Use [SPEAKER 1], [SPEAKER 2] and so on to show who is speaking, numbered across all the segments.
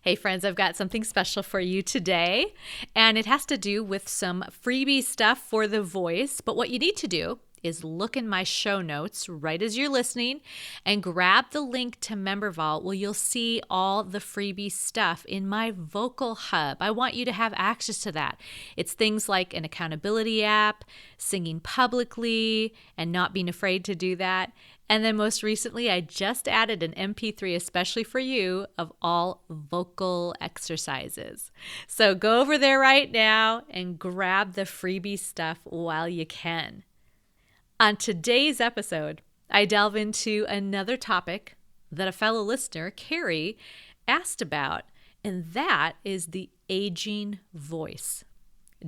[SPEAKER 1] Hey friends, I've got something special for you today, and it has to do with some freebie stuff for the voice. But what you need to do is look in my show notes right as you're listening and grab the link to Member Vault where you'll see all the freebie stuff in my vocal hub. I want you to have access to that. It's things like an accountability app, singing publicly, and not being afraid to do that. And then most recently, I just added an MP3 especially for you of all vocal exercises. So go over there right now and grab the freebie stuff while you can. On today's episode, I delve into another topic that a fellow listener, Carrie, asked about, and that is the aging voice.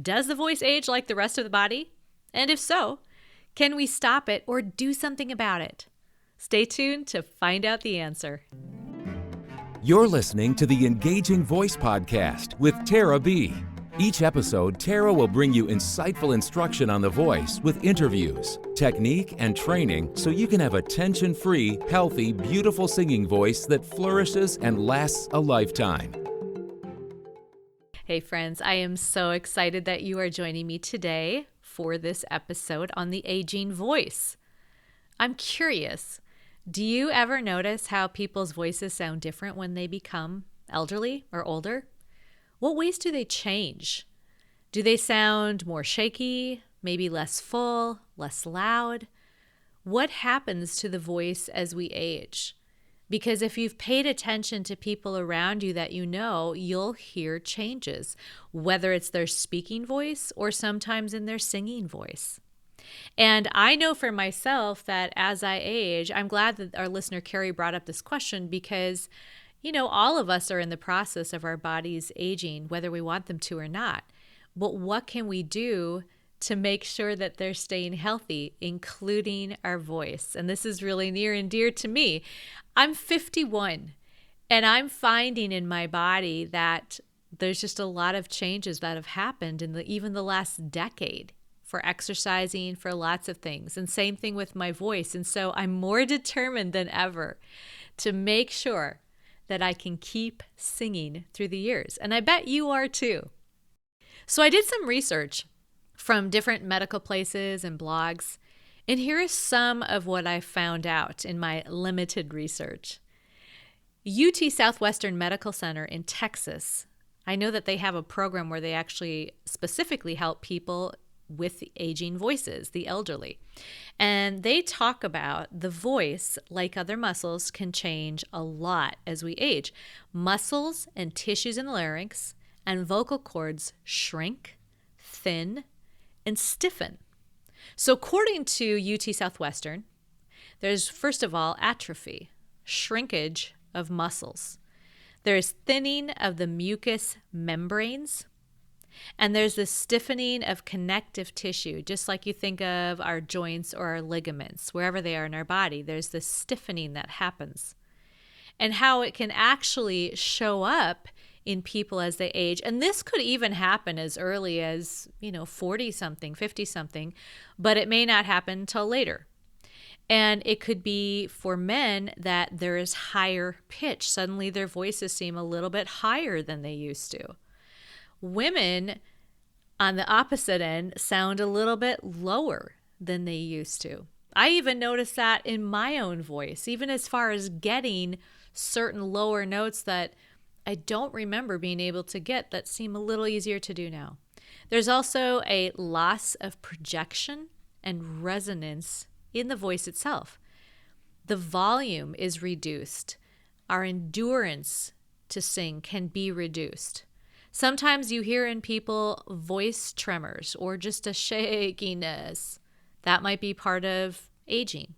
[SPEAKER 1] Does the voice age like the rest of the body? And if so, can we stop it or do something about it? Stay tuned to find out the answer.
[SPEAKER 2] You're listening to the Engaging Voice Podcast with Tara B. Each episode, Tara will bring you insightful instruction on the voice with interviews, technique, and training so you can have a tension-free, healthy, beautiful singing voice that flourishes and lasts a lifetime.
[SPEAKER 1] Hey friends, I am so excited that you are joining me today for this episode on the aging voice. I'm curious, do you ever notice how people's voices sound different when they become elderly or older? What ways do they change? Do they sound more shaky, maybe less full, less loud? What happens to the voice as we age? Because if you've paid attention to people around you that you know, you'll hear changes, whether it's their speaking voice or sometimes in their singing voice. And I know for myself that as I age, I'm glad that our listener Carrie brought up this question because, you know, all of us are in the process of our bodies aging, whether we want them to or not. But what can we do to make sure that they're staying healthy, including our voice? And this is really near and dear to me. I'm 51, and I'm finding in my body that there's just a lot of changes that have happened in even the last decade for exercising, for lots of things. And same thing with my voice. And so I'm more determined than ever to make sure that I can keep singing through the years. And I bet you are too. So I did some research from different medical places and blogs. And here is some of what I found out in my limited research. UT Southwestern Medical Center in Texas, I know that they have a program where they actually specifically help people with the aging voices, the elderly. And they talk about the voice, like other muscles, can change a lot as we age. Muscles and tissues in the larynx and vocal cords shrink, thin, and stiffen. So according to UT Southwestern, there's first of all atrophy, shrinkage of muscles. There's thinning of the mucous membranes. And there's this stiffening of connective tissue, just like you think of our joints or our ligaments, wherever they are in our body, there's this stiffening that happens. And how it can actually show up in people as they age. And this could even happen as early as, 40-something, 50-something, but it may not happen until later. And it could be for men that there is higher pitch. Suddenly their voices seem a little bit higher than they used to. Women, on the opposite end, sound a little bit lower than they used to. I even noticed that in my own voice, even as far as getting certain lower notes that I don't remember being able to get that seem a little easier to do now. There's also a loss of projection and resonance in the voice itself. The volume is reduced. Our endurance to sing can be reduced. Sometimes you hear in people voice tremors or just a shakiness. That might be part of aging.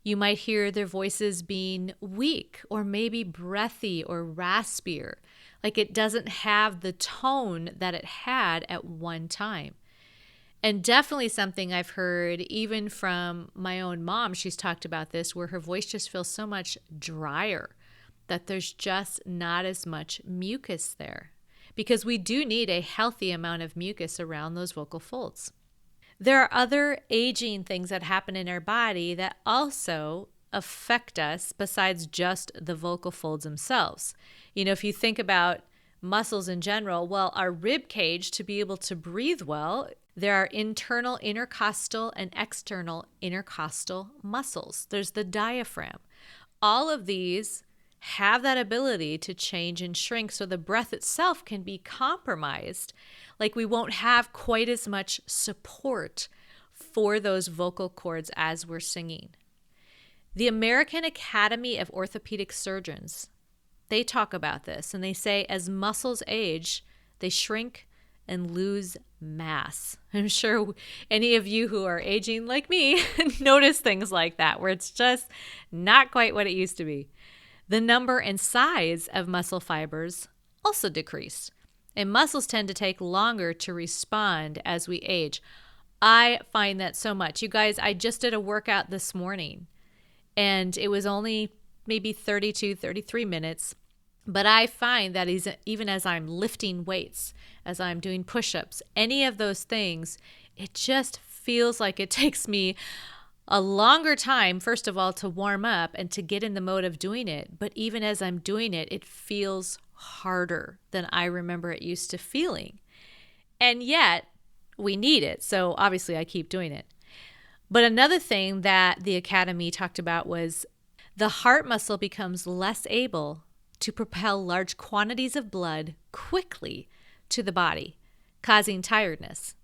[SPEAKER 1] You might hear their voices being weak or maybe breathy or raspier, like it doesn't have the tone that it had at one time. And definitely something I've heard even from my own mom, she's talked about this, where her voice just feels so much drier, that there's just not as much mucus there. Because we do need a healthy amount of mucus around those vocal folds. There are other aging things that happen in our body that also affect us besides just the vocal folds themselves. If you think about muscles in general, well, our rib cage, to be able to breathe well, there are internal intercostal and external intercostal muscles. There's the diaphragm. All of these have that ability to change and shrink, so the breath itself can be compromised. Like we won't have quite as much support for those vocal cords as we're singing. The American Academy of Orthopedic Surgeons, they talk about this, and they say as muscles age, they shrink and lose mass. I'm sure any of you who are aging like me notice things like that, where it's just not quite what it used to be. The number and size of muscle fibers also decrease, and muscles tend to take longer to respond as we age. I find that so much. You guys, I just did a workout this morning, and it was only maybe 32, 33 minutes. But I find that even as I'm lifting weights, as I'm doing push-ups, any of those things, it just feels like it takes me a longer time, first of all, to warm up and to get in the mode of doing it. But even as I'm doing it, it feels harder than I remember it used to feeling. And yet, we need it. So obviously, I keep doing it. But another thing that the Academy talked about was the heart muscle becomes less able to propel large quantities of blood quickly to the body, causing tiredness.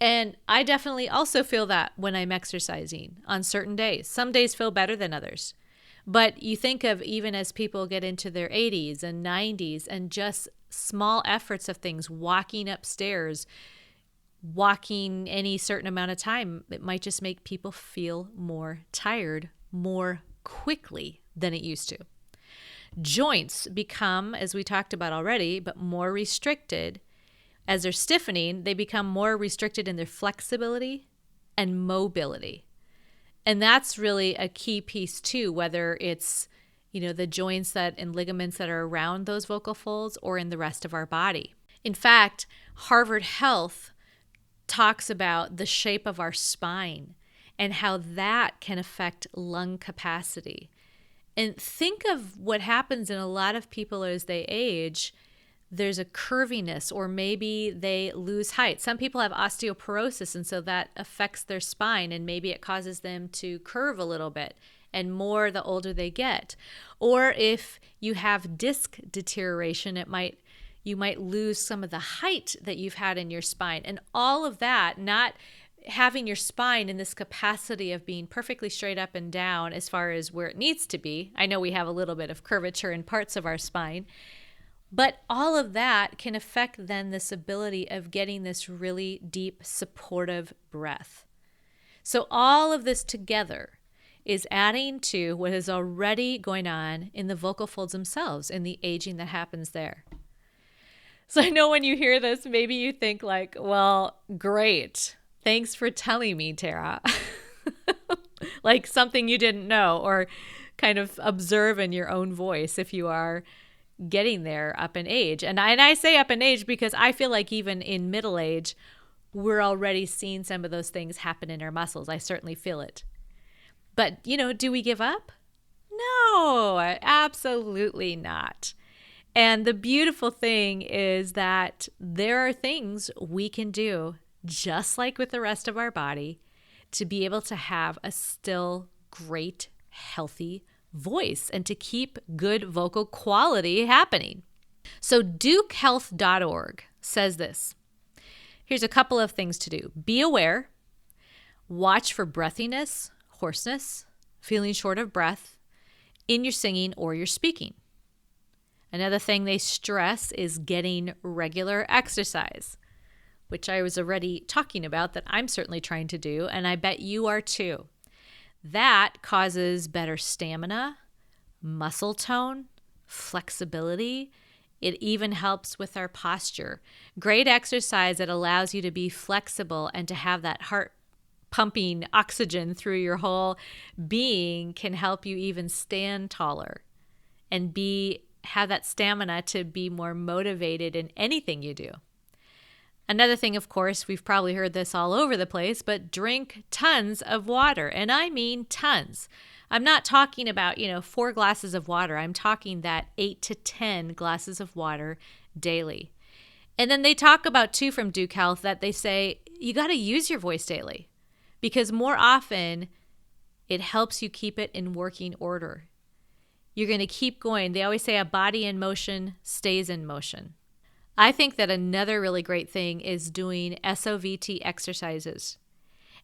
[SPEAKER 1] And I definitely also feel that when I'm exercising on certain days. Some days feel better than others. But you think of even as people get into their 80s and 90s and just small efforts of things, walking upstairs, walking any certain amount of time, it might just make people feel more tired more quickly than it used to. Joints become, as we talked about already, but more restricted. As they're stiffening, they become more restricted in their flexibility and mobility. And that's really a key piece too, whether it's, the joints that and ligaments that are around those vocal folds or in the rest of our body. In fact, Harvard Health talks about the shape of our spine and how that can affect lung capacity. And think of what happens in a lot of people as they age. There's a curviness, or maybe they lose height. Some people have osteoporosis, and so that affects their spine, and maybe it causes them to curve a little bit, and more the older they get. Or if you have disc deterioration, you might lose some of the height that you've had in your spine. And all of that, not having your spine in this capacity of being perfectly straight up and down as far as where it needs to be. I know we have a little bit of curvature in parts of our spine, but all of that can affect then this ability of getting this really deep, supportive breath. So all of this together is adding to what is already going on in the vocal folds themselves, in the aging that happens there. So I know when you hear this, maybe you think like, well, great. Thanks for telling me, Tara. Like something you didn't know, or kind of observe in your own voice if you are getting there up in age. And I say up in age because I feel like even in middle age, we're already seeing some of those things happen in our muscles. I certainly feel it. But, do we give up? No, absolutely not. And the beautiful thing is that there are things we can do, just like with the rest of our body, to be able to have a still great, healthy voice and to keep good vocal quality happening. So DukeHealth.org says this. Here's a couple of things to do. Be aware, watch for breathiness, hoarseness, feeling short of breath in your singing or your speaking. Another thing they stress is getting regular exercise, which I was already talking about that I'm certainly trying to do, and I bet you are too. That causes better stamina, muscle tone, flexibility. It even helps with our posture. Great exercise that allows you to be flexible and to have that heart pumping oxygen through your whole being can help you even stand taller and have that stamina to be more motivated in anything you do. Another thing, of course, we've probably heard this all over the place, but drink tons of water. And I mean tons. I'm not talking about, 4 glasses of water. I'm talking that 8 to 10 glasses of water daily. And then they talk about, too, from Duke Health, that they say you got to use your voice daily because more often it helps you keep it in working order. You're going to keep going. They always say a body in motion stays in motion. I think that another really great thing is doing SOVT exercises.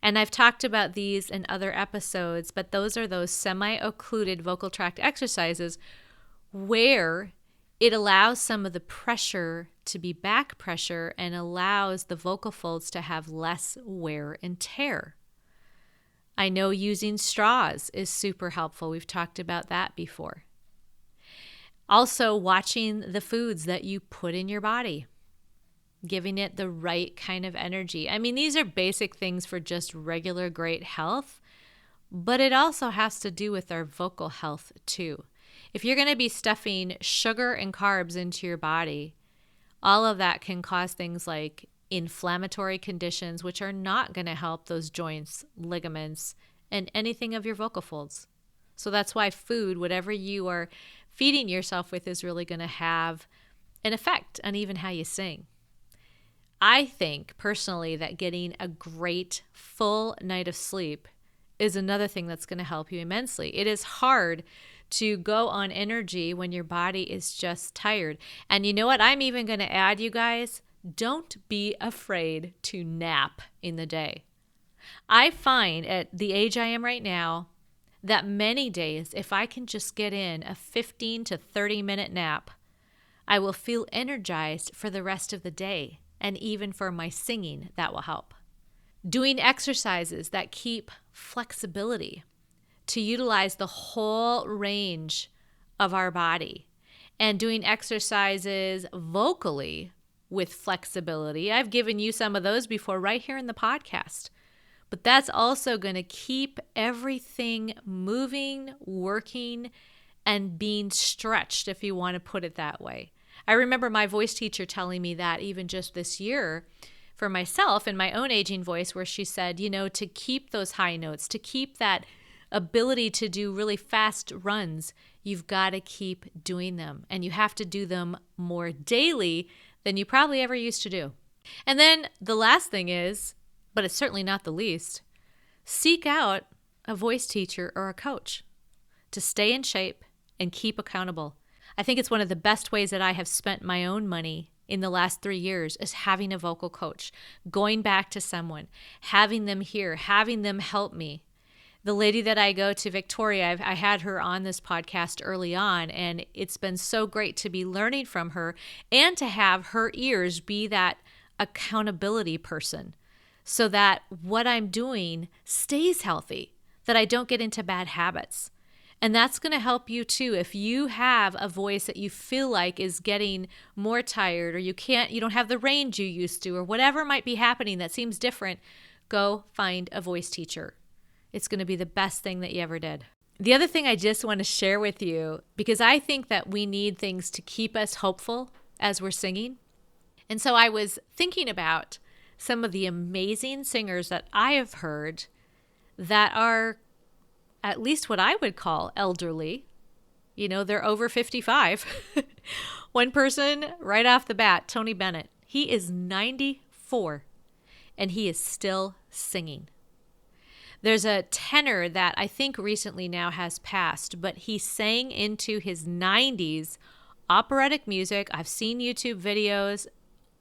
[SPEAKER 1] And I've talked about these in other episodes, but those are those semi-occluded vocal tract exercises where it allows some of the pressure to be back pressure and allows the vocal folds to have less wear and tear. I know using straws is super helpful. We've talked about that before. Also, watching the foods that you put in your body, giving it the right kind of energy. I mean, these are basic things for just regular great health, but it also has to do with our vocal health too. If you're going to be stuffing sugar and carbs into your body, all of that can cause things like inflammatory conditions, which are not going to help those joints, ligaments, and anything of your vocal folds. So that's why food, whatever you are feeding yourself with, is really going to have an effect on even how you sing. I think personally that getting a great full night of sleep is another thing that's going to help you immensely. It is hard to go on energy when your body is just tired. And you know what? I'm even going to add, you guys, don't be afraid to nap in the day. I find at the age I am right now that many days, if I can just get in a 15 to 30 minute nap, I will feel energized for the rest of the day. And even for my singing, that will help. Doing exercises that keep flexibility to utilize the whole range of our body, and doing exercises vocally with flexibility. I've given you some of those before right here in the podcast. But that's also going to keep everything moving, working, and being stretched, if you want to put it that way. I remember my voice teacher telling me that even just this year for myself in my own aging voice, where she said, to keep those high notes, to keep that ability to do really fast runs, you've got to keep doing them. And you have to do them more daily than you probably ever used to do. And then the last thing is, but it's certainly not the least, seek out a voice teacher or a coach to stay in shape and keep accountable. I think it's one of the best ways that I have spent my own money in the last 3 years is having a vocal coach, going back to someone, having them here, having them help me. The lady that I go to, Victoria, I had her on this podcast early on, and it's been so great to be learning from her and to have her ears be that accountability person so that what I'm doing stays healthy, that I don't get into bad habits. And that's going to help you too. If you have a voice that you feel like is getting more tired, or you don't have the range you used to, or whatever might be happening that seems different, go find a voice teacher. It's going to be the best thing that you ever did. The other thing I just want to share with you, because I think that we need things to keep us hopeful as we're singing. And so I was thinking about some of the amazing singers that I have heard that are at least what I would call elderly. They're over 55. One person right off the bat, Tony Bennett, he is 94 and he is still singing. There's a tenor that I think recently now has passed, but he sang into his 90s operatic music. I've seen YouTube videos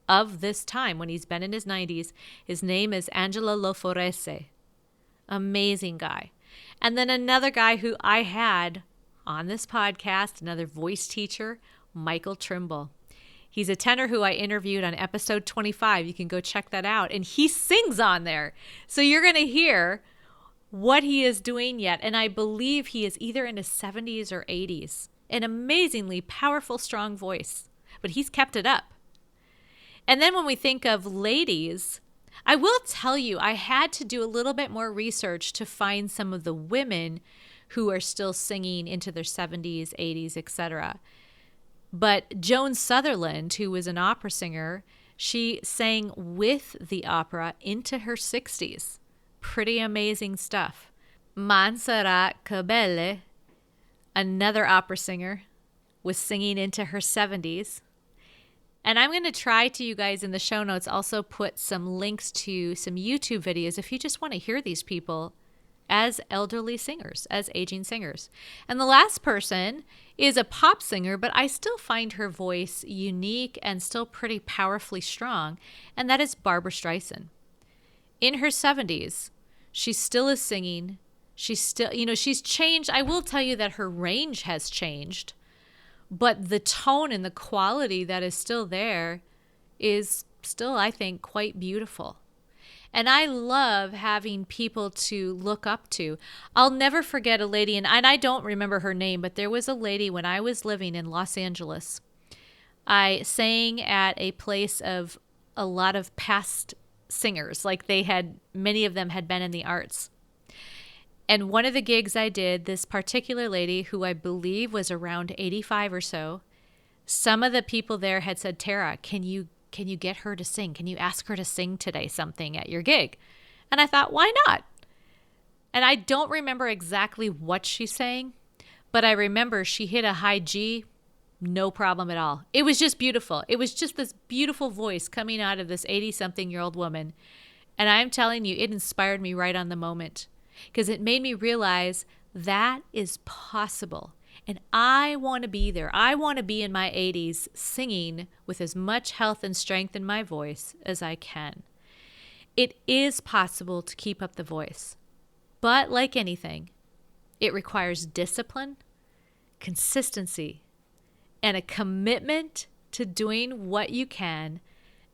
[SPEAKER 1] of this time when he's been in his 90s. His name is Angelo Loforese. Amazing guy. And then another guy who I had on this podcast, another voice teacher, Michael Trimble. He's a tenor who I interviewed on episode 25. You can go check that out. And he sings on there. So you're going to hear what he is doing yet. And I believe he is either in his 70s or 80s. An amazingly powerful, strong voice. But he's kept it up. And then when we think of ladies, I will tell you, I had to do a little bit more research to find some of the women who are still singing into their 70s, 80s, etc. But Joan Sutherland, who was an opera singer, She sang with the opera into her 60s. Pretty amazing stuff. Montserrat Cabelle, another opera singer, was singing into her 70s. And I'm going to try to, you guys, in the show notes, also put some links to some YouTube videos if you just want to hear these people as elderly singers, as aging singers. And the last person is a pop singer, but I still find her voice unique and still pretty powerfully strong, and that is Barbra Streisand. In her 70s, she still is singing. She's still, she's changed. I will tell you that her range has changed, but the tone and the quality that is still there is still, I think, quite beautiful. And I love having people to look up to. I'll never forget a lady, and I don't remember her name, but there was a lady when I was living in Los Angeles. I sang at a place of a lot of past singers, like many of them had been in the arts. And one of the gigs I did, this particular lady, who I believe was around 85 or so, some of the people there had said, "Tara, can you get her to sing? Can you ask her to sing today something at your gig?" And I thought, why not? And I don't remember exactly what she sang, but I remember she hit a high G, no problem at all. It was just beautiful. It was just this beautiful voice coming out of this 80-something-year-old woman. And I'm telling you, it inspired me right on the moment, because it made me realize that is possible. And I want to be there. I want to be in my 80s singing with as much health and strength in my voice as I can. It is possible to keep up the voice. But like anything, it requires discipline, consistency, and a commitment to doing what you can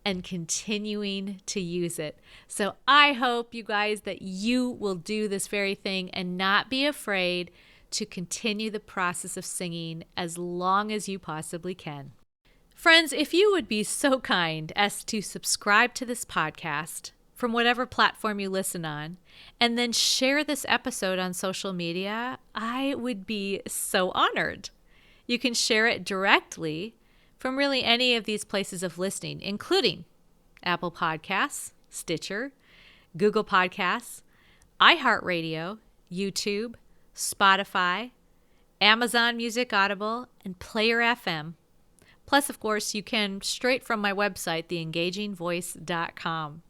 [SPEAKER 1] and continuing to use it. So I hope, you guys, that you will do this very thing and not be afraid to continue the process of singing as long as you possibly can. Friends, if you would be so kind as to subscribe to this podcast from whatever platform you listen on, and then share this episode on social media, I would be so honored. You can share it directly from really any of these places of listening, including Apple Podcasts, Stitcher, Google Podcasts, iHeartRadio, YouTube, Spotify, Amazon Music Audible, and Player FM. Plus, of course, you can straight from my website, theengagingvoice.com.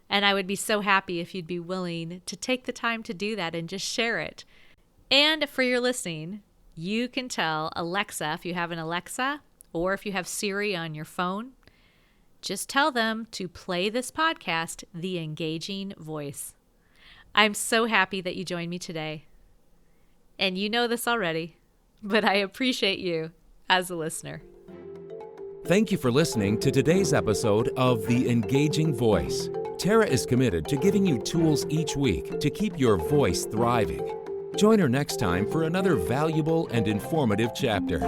[SPEAKER 1] And I would be so happy if you'd be willing to take the time to do that and just share it. And for your listening, you can tell Alexa, if you have an Alexa, or if you have Siri on your phone, just tell them to play this podcast, The Engaging Voice. I'm so happy that you joined me today. And you know this already, but I appreciate you as a listener.
[SPEAKER 2] Thank you for listening to today's episode of The Engaging Voice. Tara is committed to giving you tools each week to keep your voice thriving. Join her next time for another valuable and informative chapter.